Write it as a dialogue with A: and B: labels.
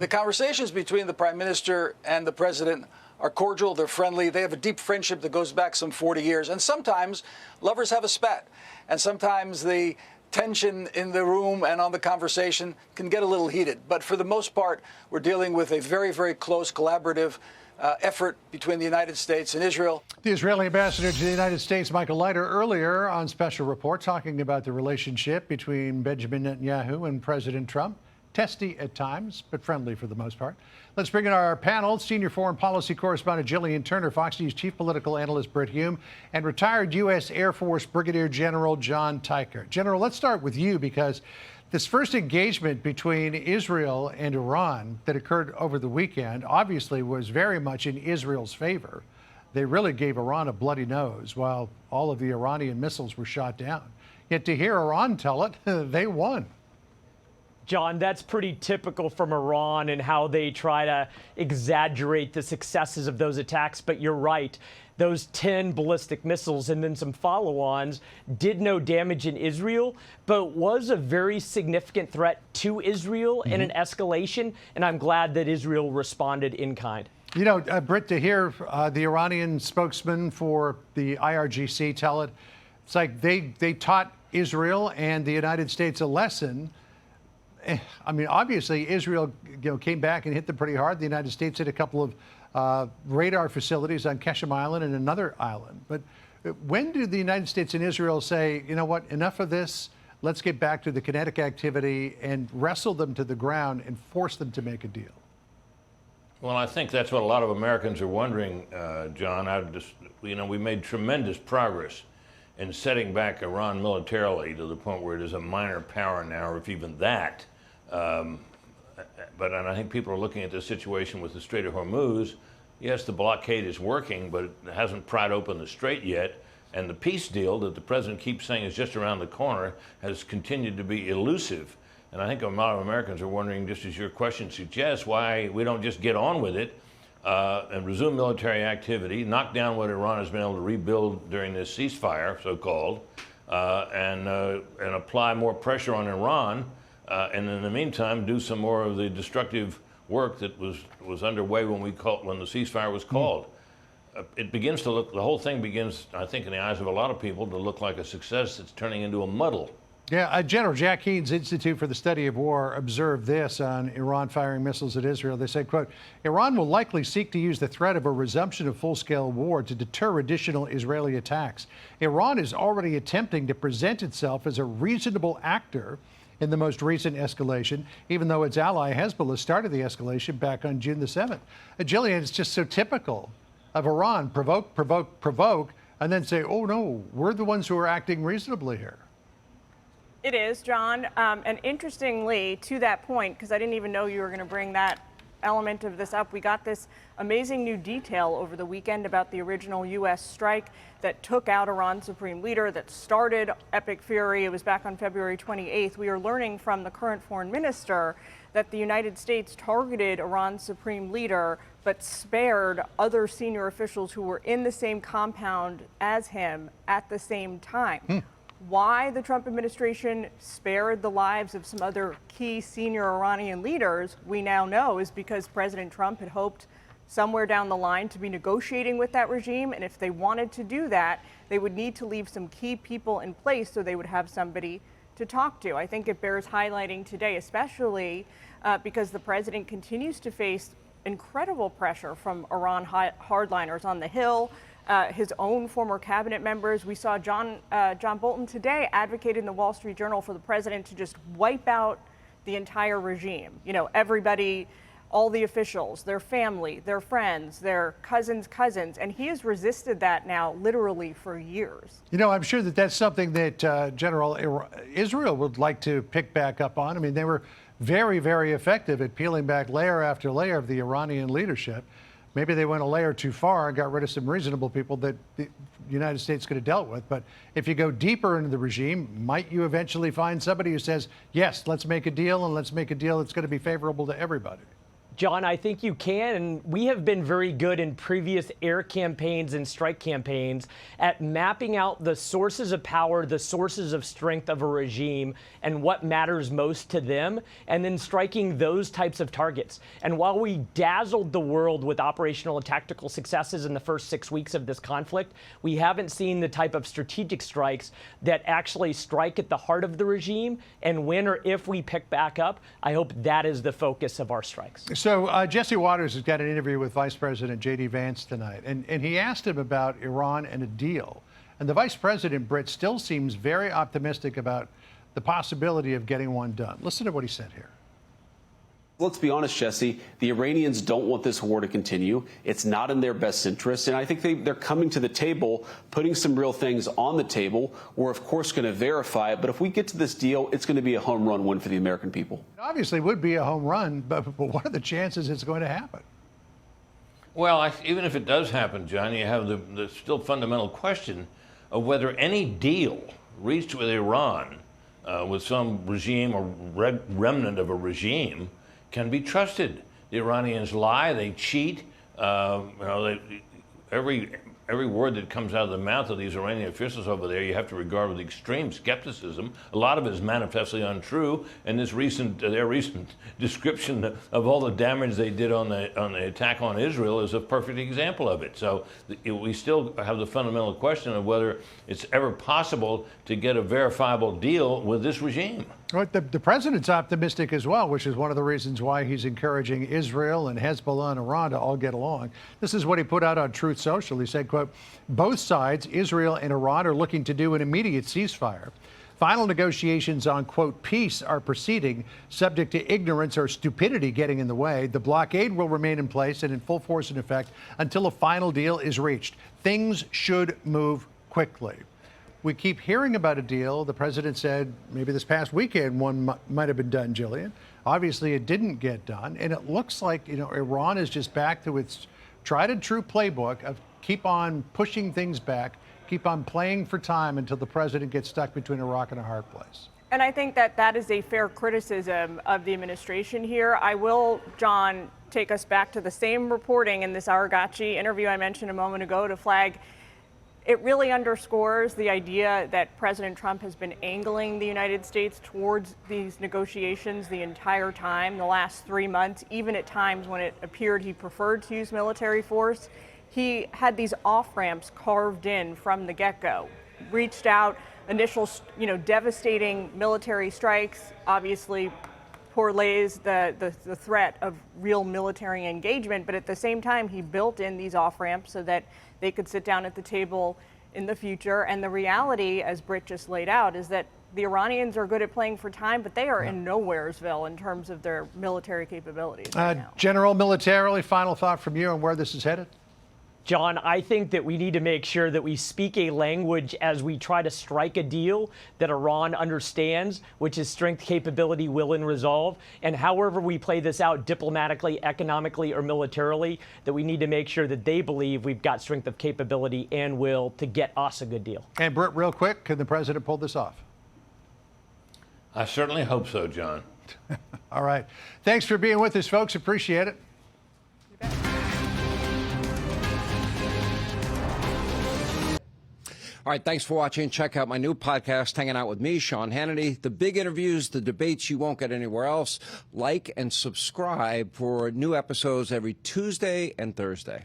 A: The conversations between the prime minister and the president are cordial, they're friendly, they have a deep friendship that goes back some 40 years. And sometimes lovers have a spat. And sometimes the tension in the room and on the conversation can get a little heated. But for the most part, we're dealing with a very, very close collaborative effort between the United States and Israel.
B: The Israeli ambassador to the United States, Michael Leiter, earlier on Special Report, talking about the relationship between Benjamin Netanyahu and President Trump. Testy at times, but friendly for the most part. Let's bring in our panel. Senior foreign policy correspondent Jillian Turner, Fox News chief political analyst Brit Hume, and retired U.S. Air Force Brigadier General John Teichert. General, let's start with you, because this first engagement between Israel and Iran that occurred over the weekend obviously was very much in Israel's favor. They really gave Iran a bloody nose while all of the Iranian missiles were shot down. Yet to hear Iran tell it, they won.
C: John, that's pretty typical from Iran and how they try to exaggerate the successes of those attacks. But you're right. Those 10 ballistic missiles and then some follow-ons did no damage in Israel, but was a very significant threat to Israel and an escalation. And I'm glad that Israel responded in kind.
B: You know, Britt, to hear the Iranian spokesman for the IRGC tell it, it's like they taught Israel and the United States a lesson. I mean, obviously, Israel came back and hit them pretty hard. The United States hit a couple of radar facilities on Keshem Island and another island. But when did the United States and Israel say, you know what, enough of this, let's get back to the kinetic activity and wrestle them to the ground and force them to make a deal?
D: Well, I think that's what a lot of Americans are wondering, John. We made tremendous progress in setting back Iran militarily to the point where it is a minor power now, or if even that. But I think people are looking at this situation with the Strait of Hormuz. Yes, the blockade is working, but it hasn't pried open the strait yet. And the peace deal that the president keeps saying is just around the corner has continued to be elusive. And I think a lot of Americans are wondering, just as your question suggests, why we don't just get on with it and resume military activity, knock down what Iran has been able to rebuild during this ceasefire, so-called, and apply more pressure on Iran. And in the meantime, do some more of the destructive work that was underway when the ceasefire was called. It begins to look, the whole thing begins, I think, in the eyes of a lot of people, to look like a success that's turning into a muddle.
B: Yeah, General Jack Keene's Institute for the Study of War observed this on Iran firing missiles at Israel. They said, quote, Iran will likely seek to use the threat of a resumption of full-scale war to deter additional Israeli attacks. Iran is already attempting to present itself as a reasonable actor in the most recent escalation, even though its ally Hezbollah started the escalation back on June the 7th. Jillian, it's just so typical of Iran, provoke, and then say, oh no, we're the ones who are acting reasonably here.
E: It is, John. And interestingly, to that point, because I didn't even know you were going to bring that element of this up, we got this amazing new detail over the weekend about the original U.S. strike that took out Iran's supreme leader, that started Epic Fury. It was back on February 28th. We are learning from the current foreign minister that the United States targeted Iran's supreme leader, but spared other senior officials who were in the same compound as him at the same time. Why the Trump administration spared the lives of some other key senior Iranian leaders, we now know, is because President Trump had hoped somewhere down the line to be negotiating with that regime. And if they wanted to do that, they would need to leave some key people in place so they would have somebody to talk to. I think it bears highlighting today, especially because the president continues to face incredible pressure from Iran hardliners on the Hill, his own former cabinet members. We saw John Bolton today advocate in the Wall Street Journal for the president to just wipe out the entire regime. You know, everybody, all the officials, their family, their friends, their cousins, and he has resisted that now literally for years. You
B: know, I'm sure that that's something that General Israel would like to pick back up on. I mean, they were very, very effective at peeling back layer after layer of the Iranian leadership. Maybe they went a layer too far and got rid of some reasonable people that the United States could have dealt with. But if you go deeper into the regime, might you eventually find somebody who says, yes, let's make a deal, and let's make a deal that's going to be favorable to everybody?
C: John, I think you can. And we have been very good in previous air campaigns and strike campaigns at mapping out the sources of power, the sources of strength of a regime, and what matters most to them, and then striking those types of targets. And while we dazzled the world with operational and tactical successes in the first 6 weeks of this conflict, we haven't seen the type of strategic strikes that actually strike at the heart of the regime. And when or if we pick back up, I hope that is the focus of our strikes.
B: So Jesse Waters has got an interview with Vice President J.D. Vance tonight, and he asked him about Iran and a deal. And the Vice President, Britt, still seems very optimistic about the possibility of getting one done. Listen to what he said here.
F: Let's be honest, Jesse, the Iranians don't want this war to continue. It's not in their best interest. And I think they're coming to the table, putting some real things on the table. We're, of course, going to verify it. But if we get to this deal, it's going to be a home run win for the American people.
B: It obviously would be a home run, but what are the chances it's going to happen?
D: Well, even if it does happen, John, you have the still fundamental question of whether any deal reached with Iran, with some regime or remnant of a regime, can be trusted. The Iranians lie, they cheat. Every word that comes out of the mouth of these Iranian officials over there, you have to regard with extreme skepticism. A lot of it is manifestly untrue, and their recent description of all the damage they did on the attack on Israel is a perfect example of it. So we still have the fundamental question of whether it's ever possible to get a verifiable deal with this regime.
B: Well, the president's optimistic as well, which is one of the reasons why he's encouraging Israel and Hezbollah and Iran to all get along. This is what he put out on Truth Social. He said, quote, both sides, Israel and Iran, are looking to do an immediate ceasefire. Final negotiations on, quote, peace are proceeding, subject to ignorance or stupidity getting in the way. The blockade will remain in place and in full force and effect until a final deal is reached. Things should move quickly. We keep hearing about a deal. The president said maybe this past weekend one might have been done, Jillian. Obviously, it didn't get done. And it looks like, Iran is just back to its tried and true playbook of keep on pushing things back, keep on playing for time until the president gets stuck between a rock and a hard place.
E: And I think that is a fair criticism of the administration here. I will, John, take us back to the same reporting in this Argacci interview I mentioned a moment ago to flag. It really underscores the idea that President Trump has been angling the United States towards these negotiations the entire time, the last 3 months, even at times when it appeared he preferred to use military force. He had these off-ramps carved in from the get-go, reached out, initial, devastating military strikes, obviously parlays the threat of real military engagement, but at the same time, he built in these off-ramps so that they could sit down at the table in the future. And the reality, as Britt just laid out, is that the Iranians are good at playing for time, but they are in nowheresville in terms of their military capabilities right now.
B: General, militarily, final thought from you on where this is headed?
C: John, I think that we need to make sure that we speak a language as we try to strike a deal that Iran understands, which is strength, capability, will, and resolve. And however we play this out diplomatically, economically, or militarily, that we need to make sure that they believe we've got strength of capability and will to get us a good deal.
B: And Britt, real quick, can the president pull this off?
D: I certainly hope so, John.
B: All right. Thanks for being with us, folks. Appreciate it.
G: All right, thanks for watching. Check out my new podcast, Hanging Out with Me, Sean Hannity. The big interviews, the debates you won't get anywhere else. Like and subscribe for new episodes every Tuesday and Thursday.